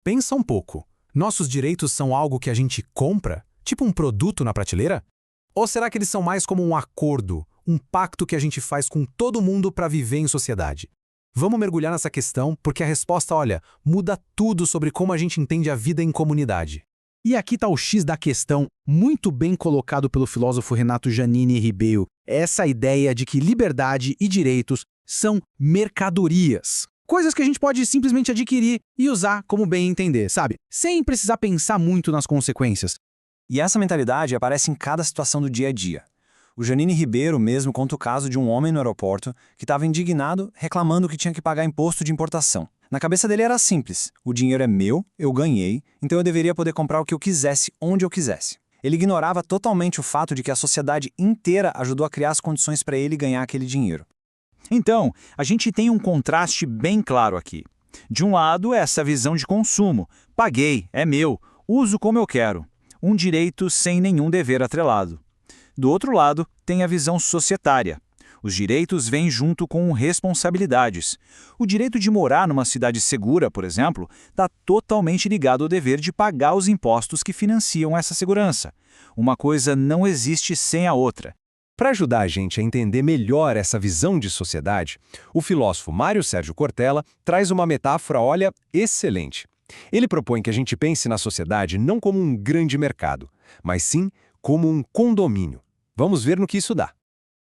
Pensa um pouco. Nossos direitos são algo que a gente compra? Tipo um produto na prateleira? Ou será que eles são mais como um acordo, um pacto que a gente faz com todo mundo para viver em sociedade? Vamos mergulhar nessa questão porque a resposta, olha, muda tudo sobre como a gente entende a vida em comunidade. E aqui está o X da questão, muito bem colocado pelo filósofo Renato Giannini Ribeiro, essa ideia de que liberdade e direitos são mercadorias. Coisas que a gente pode simplesmente adquirir e usar como bem entender, sabe? Sem precisar pensar muito nas consequências. E essa mentalidade aparece em cada situação do dia a dia. O Giannini Ribeiro mesmo conta o caso de um homem no aeroporto que estava indignado, reclamando que tinha que pagar imposto de importação. Na cabeça dele era simples: o dinheiro é meu, eu ganhei, então eu deveria poder comprar o que eu quisesse, onde eu quisesse. Ele ignorava totalmente o fato de que a sociedade inteira ajudou a criar as condições para ele ganhar aquele dinheiro. Então, a gente tem um contraste bem claro aqui. De um lado, essa visão de consumo. Paguei, é meu, uso como eu quero. Um direito sem nenhum dever atrelado. Do outro lado, tem a visão societária. Os direitos vêm junto com responsabilidades. O direito de morar numa cidade segura, por exemplo, está totalmente ligado ao dever de pagar os impostos que financiam essa segurança. Uma coisa não existe sem a outra. Para ajudar a gente a entender melhor essa visão de sociedade, o filósofo Mário Sérgio Cortella traz uma metáfora, olha, excelente. Ele propõe que a gente pense na sociedade não como um grande mercado, mas sim como um condomínio. Vamos ver no que isso dá.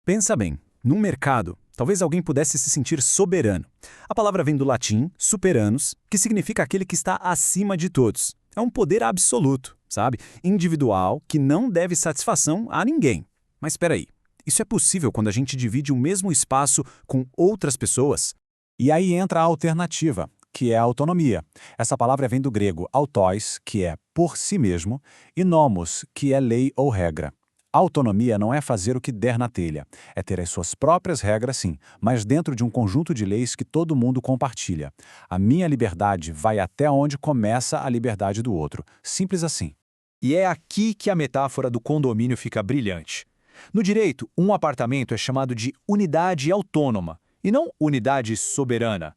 Pensa bem, num mercado, talvez alguém pudesse se sentir soberano. A palavra vem do latim superanos, que significa aquele que está acima de todos. É um poder absoluto, sabe? Individual, que não deve satisfação a ninguém. Mas espera aí. Isso é possível quando a gente divide o mesmo espaço com outras pessoas? E aí entra a alternativa, que é a autonomia. Essa palavra vem do grego autos, que é por si mesmo, e nomos, que é lei ou regra. Autonomia não é fazer o que der na telha, é ter as suas próprias regras sim, mas dentro de um conjunto de leis que todo mundo compartilha. A minha liberdade vai até onde começa a liberdade do outro. Simples assim. E é aqui que a metáfora do condomínio fica brilhante. No direito, um apartamento é chamado de unidade autônoma, e não unidade soberana.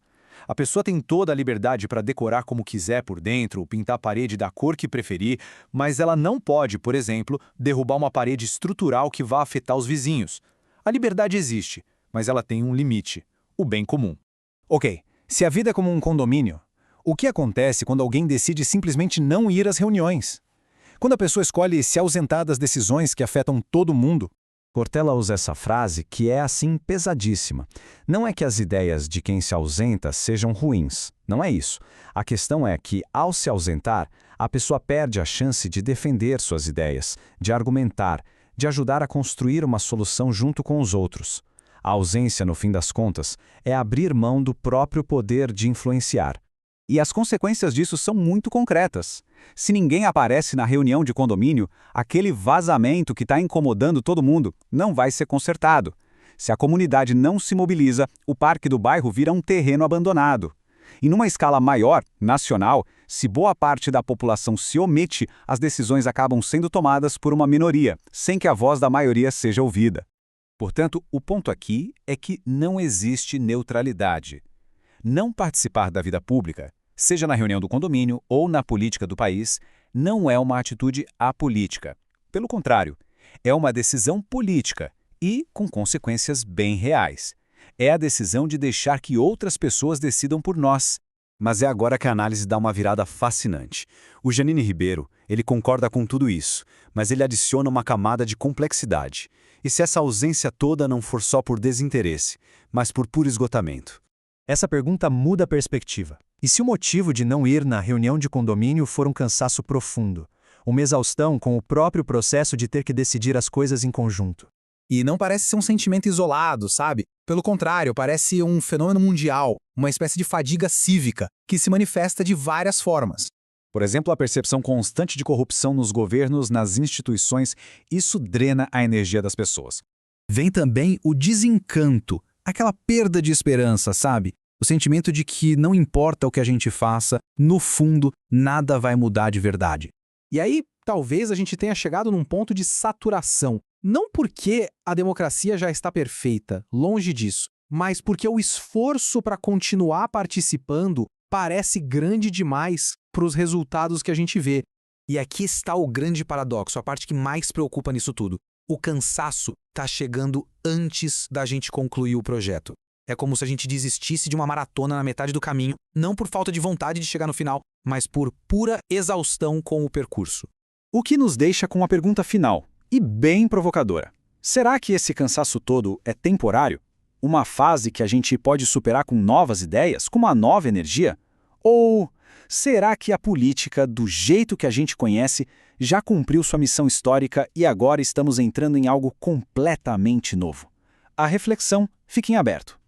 A pessoa tem toda a liberdade para decorar como quiser por dentro, pintar a parede da cor que preferir, mas ela não pode, por exemplo, derrubar uma parede estrutural que vá afetar os vizinhos. A liberdade existe, mas ela tem um limite: o bem comum. Ok, se a vida é como um condomínio, o que acontece quando alguém decide simplesmente não ir às reuniões? Quando a pessoa escolhe se ausentar das decisões que afetam todo mundo? Cortella usa essa frase que é assim pesadíssima. Não é que as ideias de quem se ausenta sejam ruins, não é isso. A questão é que, ao se ausentar, a pessoa perde a chance de defender suas ideias, de argumentar, de ajudar a construir uma solução junto com os outros. A ausência, no fim das contas, é abrir mão do próprio poder de influenciar. E as consequências disso são muito concretas. Se ninguém aparece na reunião de condomínio, aquele vazamento que está incomodando todo mundo não vai ser consertado. Se a comunidade não se mobiliza, o parque do bairro vira um terreno abandonado. E numa escala maior, nacional, se boa parte da população se omite, as decisões acabam sendo tomadas por uma minoria, sem que a voz da maioria seja ouvida. Portanto, o ponto aqui é que não existe neutralidade. Não participar da vida pública, seja na reunião do condomínio ou na política do país, não é uma atitude apolítica. Pelo contrário, é uma decisão política e com consequências bem reais. É a decisão de deixar que outras pessoas decidam por nós. Mas é agora que a análise dá uma virada fascinante. O Giannini Ribeiro, ele concorda com tudo isso, mas ele adiciona uma camada de complexidade. E se essa ausência toda não for só por desinteresse, mas por puro esgotamento? Essa pergunta muda a perspectiva. E se o motivo de não ir na reunião de condomínio for um cansaço profundo? Uma exaustão com o próprio processo de ter que decidir as coisas em conjunto? E não parece ser um sentimento isolado, sabe? Pelo contrário, parece um fenômeno mundial, uma espécie de fadiga cívica, que se manifesta de várias formas. Por exemplo, a percepção constante de corrupção nos governos, nas instituições, isso drena a energia das pessoas. Vem também o desencanto, aquela perda de esperança, sabe? O sentimento de que não importa o que a gente faça, no fundo, nada vai mudar de verdade. E aí, talvez a gente tenha chegado num ponto de saturação. Não porque a democracia já está perfeita, longe disso, mas porque o esforço para continuar participando parece grande demais para os resultados que a gente vê. E aqui está o grande paradoxo, a parte que mais preocupa nisso tudo. O cansaço está chegando antes da gente concluir o projeto. É como se a gente desistisse de uma maratona na metade do caminho, não por falta de vontade de chegar no final, mas por pura exaustão com o percurso. O que nos deixa com uma pergunta final, e bem provocadora. Será que esse cansaço todo é temporário? Uma fase que a gente pode superar com novas ideias, com uma nova energia? Ou será que a política, do jeito que a gente conhece, já cumpriu sua missão histórica e agora estamos entrando em algo completamente novo? A reflexão fica em aberto.